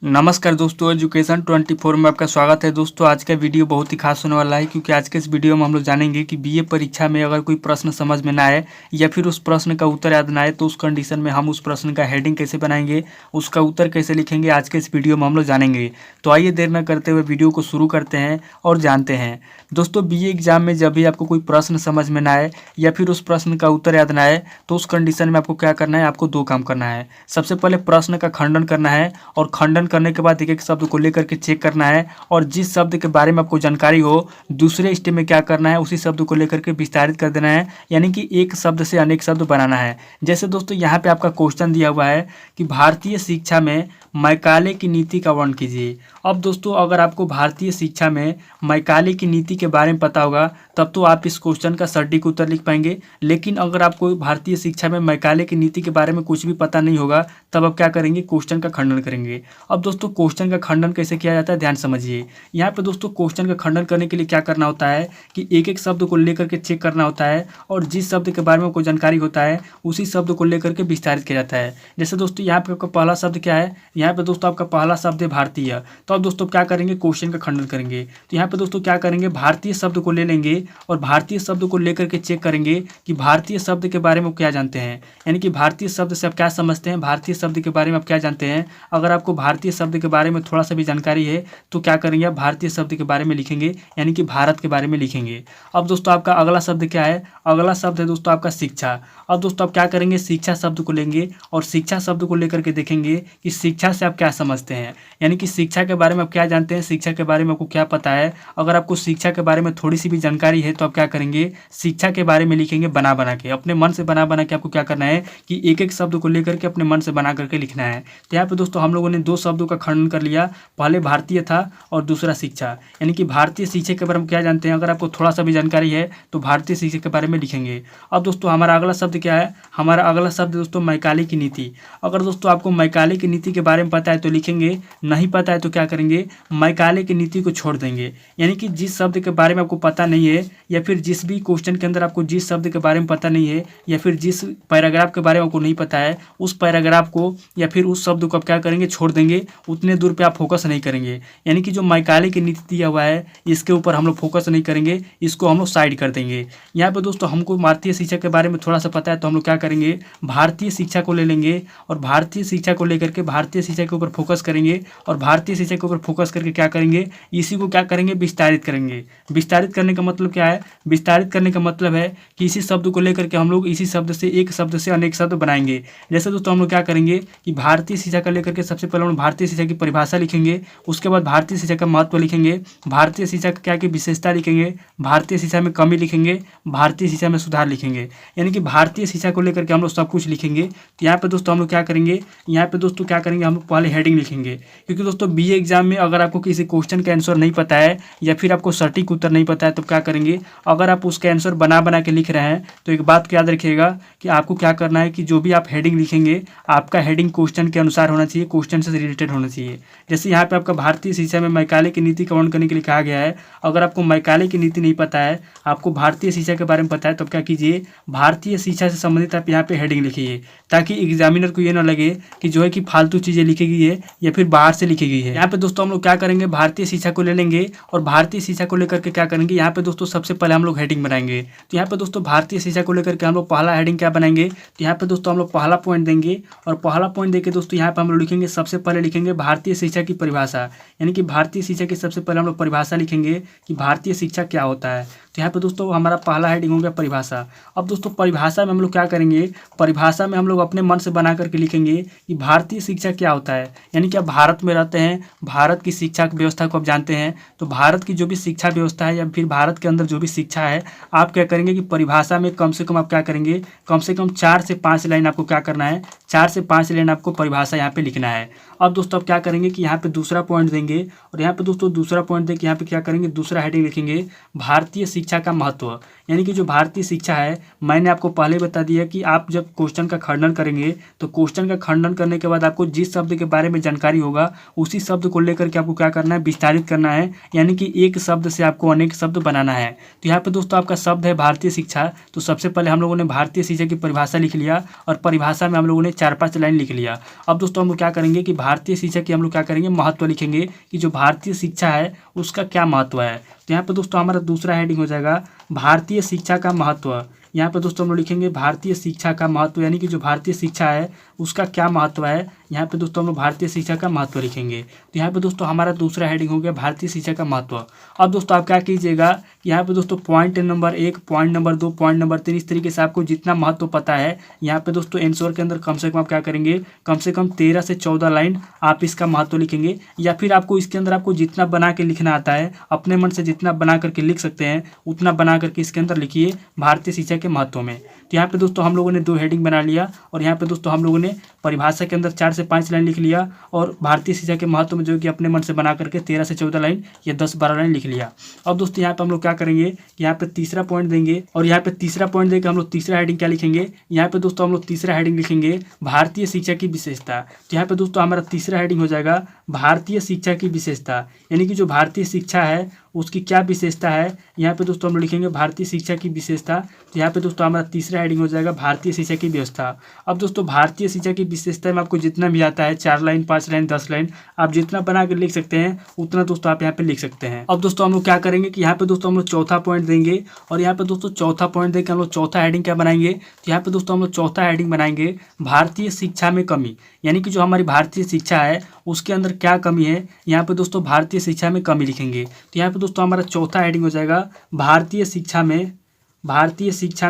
नमस्कार दोस्तों, एजुकेशन 24 में आपका स्वागत है। दोस्तों आज का वीडियो बहुत ही खास होने वाला है क्योंकि आज के इस वीडियो में हम लोग जानेंगे कि बीए परीक्षा में अगर कोई प्रश्न समझ में ना आए या फिर उस प्रश्न का उत्तर याद ना आए तो उस कंडीशन में हम उस प्रश्न का हेडिंग कैसे बनाएंगे, उसका उत्तर कैसे लिखेंगे, आज के इस वीडियो में हम लोग जानेंगे। तो आइए देर न करते हुए वीडियो को शुरू करते हैं और जानते हैं। दोस्तों बीए एग्जाम में जब भी आपको कोई प्रश्न समझ में ना आए या फिर उस प्रश्न का उत्तर याद ना आए तो उस कंडीशन में आपको क्या करना है, आपको दो काम करना है। सबसे पहले प्रश्न का खंडन करना है और खंडन करने के बाद एक एक शब्द को लेकर के चेक करना है और जिस शब्द के बारे में आपको जानकारी हो दूसरे स्टेप में क्या करना है, उसी शब्द को लेकर के विस्तारित कर देना है, यानी कि एक शब्द से अनेक शब्द बनाना है। जैसे दोस्तों यहाँ पे आपका क्वेश्चन दिया हुआ है कि भारतीय शिक्षा में मैकाले की नीति का वर्णन कीजिए। अब दोस्तों अगर आपको भारतीय शिक्षा में मैकाले की नीति के बारे में पता होगा तब तो आप इस क्वेश्चन का सटीक उत्तर लिख पाएंगे, लेकिन अगर आपको भारतीय शिक्षा में मैकाले की नीति के बारे में कुछ भी पता नहीं होगा तब आप क्या करेंगे, क्वेश्चन का खंडन करेंगे। अब दोस्तों क्वेश्चन का खंडन कैसे किया जाता है ध्यान समझिए। यहाँ पे दोस्तों क्वेश्चन का खंडन करने के लिए क्या करना होता है कि एक एक शब्द को लेकर के चेक करना होता है और जिस शब्द के बारे में कोई जानकारी होता है उसी शब्द को लेकर के विस्तारित किया जाता है। जैसे दोस्तों यहाँ पे आपका पहला शब्द क्या है, यहाँ पे दोस्तों आपका पहला शब्द है भारतीय। तो अब दोस्तों क्या करेंगे, क्वेश्चन का खंडन करेंगे। तो यहाँ पे दोस्तों क्या करेंगे, भारतीय शब्द को ले लेंगे और भारतीय शब्द को लेकर के चेक करेंगे कि भारतीय शब्द के बारे में क्या जानते हैं, यानी कि भारतीय शब्द से आप क्या समझते हैं, भारतीय शब्द के बारे में आप क्या जानते हैं। अगर आपको भारतीय शब्द के बारे में थोड़ा सा भी जानकारी है तो क्या करेंगे, आप भारतीय शब्द के बारे में लिखेंगे, यानी कि भारत के बारे में लिखेंगे। अब दोस्तों आपका अगला शब्द क्या है, अगला शब्द है दोस्तों आपका शिक्षा। अब दोस्तों आप क्या करेंगे, शिक्षा शब्द को लेंगे और शिक्षा शब्द को लेकर के देखेंगे कि शिक्षा से आप क्या समझते हैं, यानी कि शिक्षा के बारे में आप क्या जानते हैं, शिक्षा के बारे में आपको क्या पता है। अगर आपको शिक्षा के बारे में थोड़ी सी भी जानकारी है तो आप क्या करेंगे, शिक्षा के बारे में लिखेंगे बना बना के, अपने मन से बना बना के। आपको क्या करना है कि एक एक शब्द को लेकर के अपने मन से बना करके लिखना है। तो यहाँ पे दोस्तों हम लोगों ने दो शब्दों का खंडन कर लिया, पहले भारतीय था और दूसरा शिक्षा, यानी कि भारतीय शिक्षा के बारे में क्या जानते हैं। अगर आपको थोड़ा सा भी जानकारी है तो भारतीय शिक्षा के बारे में लिखेंगे। अब दोस्तों हमारा अगला शब्द क्या है, हमारा अगला शब्द दोस्तों मैकाले की नीति। अगर दोस्तों आपको मैकाले की नीति के बारे में पता है तो लिखेंगे, नहीं पता है तो क्या करेंगे, मैकाले की नीति को छोड़ देंगे। यानी कि जिस शब्द के बारे में आपको पता नहीं है या फिर जिस भी क्वेश्चन के अंदर आपको जिस शब्द के बारे में पता नहीं है या फिर जिस पैराग्राफ के बारे में आपको नहीं पता है उस पैराग्राफ को या फिर उस शब्द को आप क्या करेंगे, छोड़ देंगे। उतने दूर पे आप फोकस नहीं करेंगे, यानी कि जो मैकाले की नीति दिया हुआ है इसके ऊपर हम लोग फोकस नहीं करेंगे, इसको हम लोग साइड कर देंगे। यहाँ पे दोस्तों हमको भारतीय शिक्षा के बारे में थोड़ा सा पता है तो हम लोग क्या करेंगे, भारतीय शिक्षा को ले लेंगे और भारतीय शिक्षा को लेकर के भारतीय शिक्षा के ऊपर फोकस करेंगे और भारतीय शिक्षा के ऊपर फोकस करके क्या करेंगे, इसी को क्या करेंगे, विस्तारित करेंगे। विस्तारित करने का मतलब क्या है, विस्तारित करने का मतलब है कि इसी शब्द को लेकर के हम लोग इसी शब्द से एक शब्द से अनेक शब्द बनाएंगे। जैसे दोस्तों हम लोग क्या करेंगे कि भारतीय शिक्षा को लेकर के सबसे पहले हम लोग भारतीय शिक्षा की परिभाषा लिखेंगे, उसके बाद भारतीय शिक्षा का महत्व लिखेंगे, भारतीय शिक्षा का क्या की विशेषता लिखेंगे, भारतीय शिक्षा में कमी लिखेंगे, भारतीय शिक्षा में सुधार लिखेंगे, यानी कि भारतीय शिक्षा को लेकर के हम लोग सब कुछ लिखेंगे। तो यहाँ पे दोस्तों हम लोग क्या करेंगे, यहाँ पे दोस्तों क्या करेंगे, हम लोग पहले हेडिंग लिखेंगे, क्योंकि दोस्तों बीए एग्जाम में अगर आपको किसी क्वेश्चन का आंसर नहीं पता है या फिर आपको सटीक उत्तर नहीं पता है तो क्या करेंगे, अगर आप उसका आंसर बना बना के लिख रहे हैं तो एक बात को याद रखिएगा कि आपको क्या करना है कि जो भी आप हेडिंग लिखेंगे आपका हेडिंग क्वेश्चन के अनुसार होना चाहिए, क्वेश्चन से रिलेटेड होना चाहिए। जैसे यहाँ पे आपका भारतीय शिक्षा में मैकाले की नीति का वर्णन करने के लिए कहा गया है। अगर आपको मैकाले की नीति नहीं पता है, आपको भारतीय शिक्षा के बारे में पता है तो क्या कीजिए, भारतीय शिक्षा से संबंधित आप यहाँ पे हेडिंग लिखिए, ताकि एग्जामिनर को ये ना लगे कि जो है कि फालतू चीज़ें लिखी गई है या फिर बाहर से लिखी गई है। यहाँ पे दोस्तों हम लोग क्या करेंगे, भारतीय शिक्षा को ले लेंगे और भारतीय शिक्षा को लेकर के क्या करेंगे, यहाँ पे दोस्तों सबसे पहले हम लोग हेडिंग बनाएंगे। तो यहाँ पे दोस्तों भारतीय शिक्षा को लेकर के हम लोग पहला हेडिंग क्या बनाएंगे, तो यहाँ पे दोस्तों हम लोग पहला पॉइंट देंगे और पहला पॉइंट देके दोस्तों यहाँ पे हम लोग लिखेंगे, सबसे पहले लिखेंगे भारतीय शिक्षा की परिभाषा, यानी कि भारतीय शिक्षा की सबसे पहले हम लोग परिभाषा लिखेंगे कि भारतीय शिक्षा क्या होता है। तो यहाँ पे दोस्तों हमारा पहला हेडिंग हो गया परिभाषा। अब दोस्तों परिभाषा में हम लोग क्या करेंगे, परिभाषा में हम लोग अपने मन से बना करके लिखेंगे कि भारतीय शिक्षा क्या होता है, यानी कि आप भारत में रहते हैं, भारत की शिक्षा व्यवस्था को आप जानते हैं, तो भारत की जो भी शिक्षा व्यवस्था है या फिर भारत के अंदर जो भी शिक्षा है आप क्या करेंगे कि परिभाषा में कम से कम आप क्या करेंगे, कम से कम 4 से 5 लाइन आपको क्या करना है, 4 से 5 लाइन आपको परिभाषा यहाँ पे लिखना है। अब दोस्तों आप क्या करेंगे कि यहाँ पे दूसरा पॉइंट देंगे और यहाँ पे दोस्तों दूसरा पॉइंट देके यहाँ पे क्या करेंगे, दूसरा हेडिंग लिखेंगे भारतीय शिक्षा का महत्व, यानी कि जो भारतीय शिक्षा है, मैंने आपको पहले बता दिया कि आप जब क्वेश्चन का खंडन करेंगे तो क्वेश्चन का खंडन करने के बाद आपको जिस शब्द के बारे में जानकारी होगा उसी शब्द को लेकर के आपको क्या करना है, विस्तारित करना है। यानी कि एक शब्द से आपको अनेक शब्द बनाना है। तो यहाँ पे दोस्तों आपका शब्द है भारतीय शिक्षा। तो सबसे पहले हम लोगों ने भारतीय शिक्षा की परिभाषा लिख लिया और परिभाषा में हम लोगों ने 4-5 लाइन लिख लिया। अब दोस्तों हम लोग क्या करेंगे कि भारतीय शिक्षा की हम लोग क्या करेंगे, महत्व लिखेंगे कि जो भारतीय शिक्षा है उसका क्या महत्व है। तो यहाँ पे दोस्तों हमारा दूसरा हेडिंग हो जाएगा भारतीय शिक्षा का महत्व। यहाँ पे दोस्तों हम लोग लिखेंगे भारतीय शिक्षा का महत्व, यानी कि जो भारतीय शिक्षा है उसका क्या महत्व है। यहाँ पे दोस्तों हम लोग भारतीय शिक्षा का महत्व लिखेंगे। तो यहाँ पे दोस्तों हमारा दूसरा हेडिंग हो गया भारतीय शिक्षा का महत्व। अब दोस्तों आप क्या कीजिएगा कि यहाँ पे दोस्तों point number 1, point number 2, point number 3 इस तरीके से आपको जितना महत्व पता है यहाँ पे दोस्तों आंसर के अंदर कम से कम आप क्या करेंगे, कम से कम 13 से 14 लाइन आप इसका महत्व लिखेंगे। या फिर आपको इसके अंदर आपको जितना बना के लिखना आता है, अपने मन से जितना बना करके लिख सकते हैं उतना बना करके इसके अंदर लिखिए भारतीय शिक्षा के महत्व में। तो यहाँ पे दोस्तों हम लोगों ने 2 हेडिंग बना लिया और यहाँ पे दोस्तों हम लोगों ने परिभाषा के अंदर 4 से 5 लाइन लिख लिया और भारतीय शिक्षा के महत्व में जो कि अपने मन से बना करके 13 से 14 लाइन या 10-12 लाइन लिख लिया। अब दोस्तों यहाँ पे हम लोग क्या करेंगे, यहाँ पे तीसरा पॉइंट देंगे और यहाँ पे तीसरा पॉइंट देकर हम लोग तीसरा हेडिंग क्या लिखेंगे, यहाँ पे दोस्तों हम लोग तीसरा हेडिंग लिखेंगे भारतीय शिक्षा की विशेषता। तो यहाँ पे दोस्तों हमारा तीसरा हेडिंग हो जाएगा भारतीय शिक्षा की विशेषता, यानी कि जो भारतीय शिक्षा है उसकी क्या विशेषता है। यहाँ पे दोस्तों हम लोग लिखेंगे भारतीय शिक्षा की विशेषता। तो यहाँ पे दोस्तों हमारा तीसरा हेडिंग हो जाएगा भारतीय शिक्षा की व्यवस्था। अब दोस्तों भारतीय शिक्षा की विशेषता में आपको जितना भी आता है 4 लाइन, 5 लाइन, 10 लाइन आप जितना बना के लिख सकते हैं उतना दोस्तों आप यहाँ पे लिख सकते हैं। अब दोस्तों हम लोग क्या करेंगे कि यहाँ पे दोस्तों हम लोग चौथा पॉइंट देंगे और यहाँ पे दोस्तों चौथा पॉइंट देकर हम लोग चौथा हेडिंग क्या बनाएंगे, तो यहाँ पे दोस्तों हम लोग चौथा हेडिंग बनाएंगे भारतीय शिक्षा में कमी, यानी कि जो हमारी भारतीय शिक्षा है उसके अंदर क्या कमी है। यहाँ पे दोस्तों भारतीय शिक्षा में कमी लिखेंगे। तो यहाँ पे दोस्तों हमारा चौथा हेडिंग हो जाएगा भारतीय शिक्षा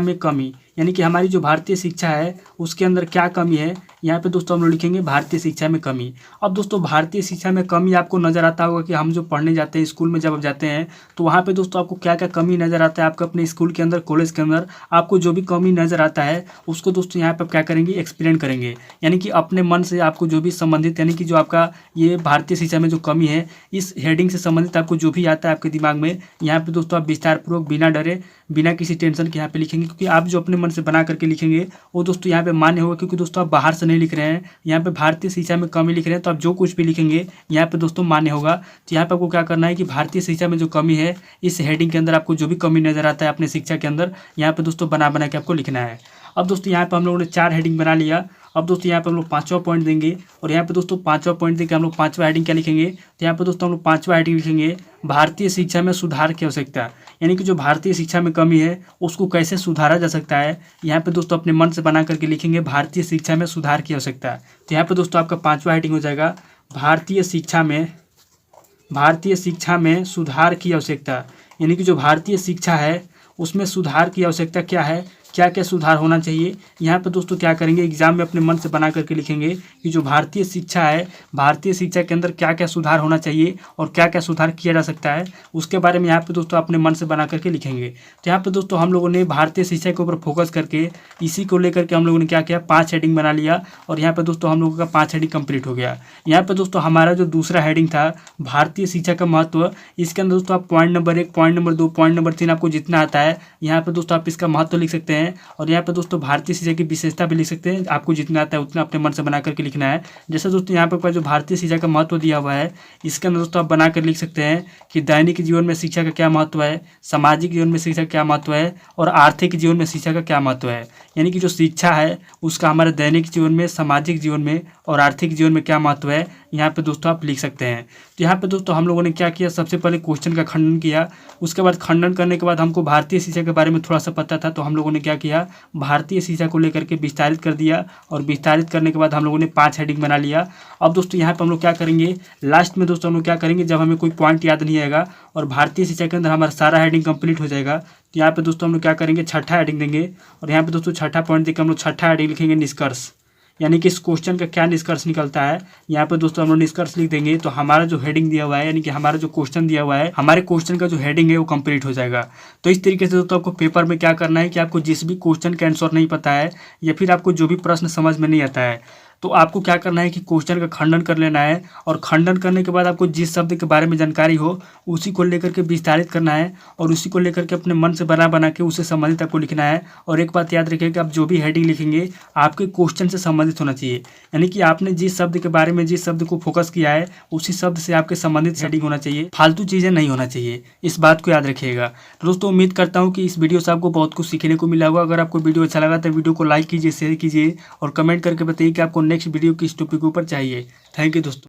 में कमी, यानी कि हमारी जो भारतीय शिक्षा है उसके अंदर क्या कमी है। यहाँ पे दोस्तों हम लोग लिखेंगे भारतीय शिक्षा में कमी। अब दोस्तों भारतीय शिक्षा में कमी आपको नज़र आता होगा कि हम जो पढ़ने जाते हैं स्कूल में, जब आप जाते हैं तो वहाँ पे दोस्तों आपको क्या क्या कमी नज़र आता है, आपको अपने स्कूल के अंदर, कॉलेज के अंदर आपको जो भी कमी नज़र आता है उसको दोस्तों यहाँ पर क्या करेंगे, एक्सप्लेन करेंगे। यानी कि अपने मन से आपको जो भी संबंधित, यानी कि जो आपका ये भारतीय शिक्षा में जो कमी है इस हेडिंग से संबंधित आपको जो भी आता है आपके दिमाग में, यहाँ पे दोस्तों आप विस्तारपूर्वक बिना डरे, बिना किसी टेंशन के यहाँ पे लिखेंगे। क्योंकि आप जो अपने मन से बना करके लिखेंगे वो दोस्तों यहाँ पे मान्य होगा, क्योंकि दोस्तों आप बाहर से नहीं लिख रहे हैं, यहाँ पे भारतीय शिक्षा में कमी लिख रहे हैं। तो आप जो कुछ भी लिखेंगे यहाँ पे दोस्तों मान्य होगा। तो यहाँ पे आपको क्या करना है कि भारतीय शिक्षा में जो कमी है इस हेडिंग के अंदर आपको जो भी कमी नजर आता है अपने शिक्षा के अंदर, यहाँ पे दोस्तों बना बना के आपको लिखना है। अब दोस्तों यहाँ पे हम लोगों ने 4 हेडिंग बना लिया। अब दोस्तों यहाँ पे हम लोग 5वां पॉइंट देंगे और यहाँ पे दोस्तों 5वां पॉइंट देकर हम लोग 5वां हेडिंग क्या लिखेंगे, तो यहाँ पे दोस्तों हम लोग 5वां हेडिंग लिखेंगे भारतीय शिक्षा में सुधार की आवश्यकता, यानी कि जो भारतीय शिक्षा में कमी है उसको कैसे सुधारा जा सकता है। यहाँ पे दोस्तों अपने मन से बना करके लिखेंगे भारतीय शिक्षा में सुधार की आवश्यकता। तो यहाँ पे दोस्तों आपका 5वां हेडिंग हो जाएगा भारतीय शिक्षा में सुधार की आवश्यकता, यानी कि जो भारतीय शिक्षा है उसमें सुधार की आवश्यकता क्या है, क्या क्या सुधार होना चाहिए। यहाँ पे दोस्तों क्या करेंगे, एग्जाम में अपने मन से बना करके लिखेंगे कि जो भारतीय शिक्षा है, भारतीय शिक्षा के अंदर क्या क्या सुधार होना चाहिए और क्या क्या सुधार किया जा सकता है, उसके बारे में यहाँ पे दोस्तों अपने मन से बना करके लिखेंगे। तो यहाँ पे दोस्तों हम लोगों ने भारतीय शिक्षा के ऊपर फोकस करके इसी को लेकर के हम लोगों ने क्या किया, 5 हेडिंग बना लिया और यहाँ पे दोस्तों हम लोगों का 5 हेडिंग कंप्लीट हो गया। यहाँ पे दोस्तों हमारा जो दूसरा हेडिंग था भारतीय शिक्षा का महत्व, इसके अंदर दोस्तों आप point number 1, point number 2, point number 3 आपको जितना आता है यहाँ पे दोस्तों आप इसका महत्व लिख सकते हैं। और यहाँ पे दोस्तों भारतीय शिक्षा की विशेषता भी लिख सकते हैं, आपको जितना आता है उतना अपने मन से बना करके लिखना है। जैसे दोस्तों यहाँ पर जो भारतीय शिक्षा का महत्व दिया हुआ है इसके अंदर दोस्तों आप बना कर लिख सकते हैं कि दैनिक जीवन में शिक्षा का क्या महत्व है, सामाजिक जीवन में शिक्षा का क्या महत्व है और आर्थिक जीवन में शिक्षा का क्या महत्व है। यानी कि जो शिक्षा है उसका हमारे दैनिक जीवन में, सामाजिक जीवन में और आर्थिक जीवन में क्या महत्व है, यहाँ पे दोस्तों आप लिख सकते हैं। तो यहाँ पे दोस्तों हम लोगों ने क्या किया, सबसे पहले क्वेश्चन का खंडन किया। उसके बाद खंडन करने के बाद हमको भारतीय शिक्षा के बारे में थोड़ा सा पता था, तो हम लोगों ने क्या किया, भारतीय शिक्षा को लेकर के विस्तारित कर दिया और विस्तारित करने के बाद हम लोगों ने 5 हेडिंग बना लिया। अब दोस्तों यहाँ पे हम लोग क्या करेंगे, लास्ट में दोस्तों हम लोग क्या करेंगे, जब हमें कोई पॉइंट याद नहीं आएगा और भारतीय शिक्षा के अंदर हमारा सारा हेडिंग कंप्लीट हो जाएगा, तो यहाँ पे दोस्तों हम लोग क्या करेंगे, छठा हेडिंग देंगे और यहाँ पे दोस्तों छठा पॉइंट देकर हम लोग छठा हेडिंग लिखेंगे निष्कर्ष, यानी कि इस क्वेश्चन का क्या निष्कर्ष निकलता है। यहाँ पे दोस्तों हम लोग निष्कर्ष लिख देंगे तो हमारा जो हेडिंग दिया हुआ है, यानी कि हमारा जो क्वेश्चन दिया हुआ है, हमारे क्वेश्चन का जो हेडिंग है वो कंप्लीट हो जाएगा। तो इस तरीके से दोस्तों आपको पेपर में क्या करना है कि आपको जिस भी क्वेश्चन का आंसर नहीं पता है या फिर आपको जो भी प्रश्न समझ में नहीं आता है, तो आपको क्या करना है कि क्वेश्चन का खंडन कर लेना है, और खंडन करने के बाद आपको जिस शब्द के बारे में जानकारी हो उसी को लेकर के विस्तारित करना है, और उसी को लेकर के अपने मन से बना बना के उससे संबंधित आपको लिखना है। और एक बात याद रखिए कि आप जो भी हेडिंग लिखेंगे आपके क्वेश्चन से संबंधित होना चाहिए, यानी कि आपने जिस शब्द के बारे में जिस शब्द को फोकस किया है उसी शब्द से आपके संबंधित हेडिंग होना चाहिए, फालतू चीज़ें नहीं होना चाहिए। इस बात को याद रखिएगा। तो दोस्तों उम्मीद करता हूँ कि इस वीडियो से आपको बहुत कुछ सीखने को मिला होगा। अगर आपको वीडियो अच्छा लगा तो वीडियो को लाइक कीजिए, शेयर कीजिए और कमेंट करके बताइए कि आपको नेक्स्ट वीडियो किस टॉपिक के ऊपर चाहिए। थैंक यू दोस्तों।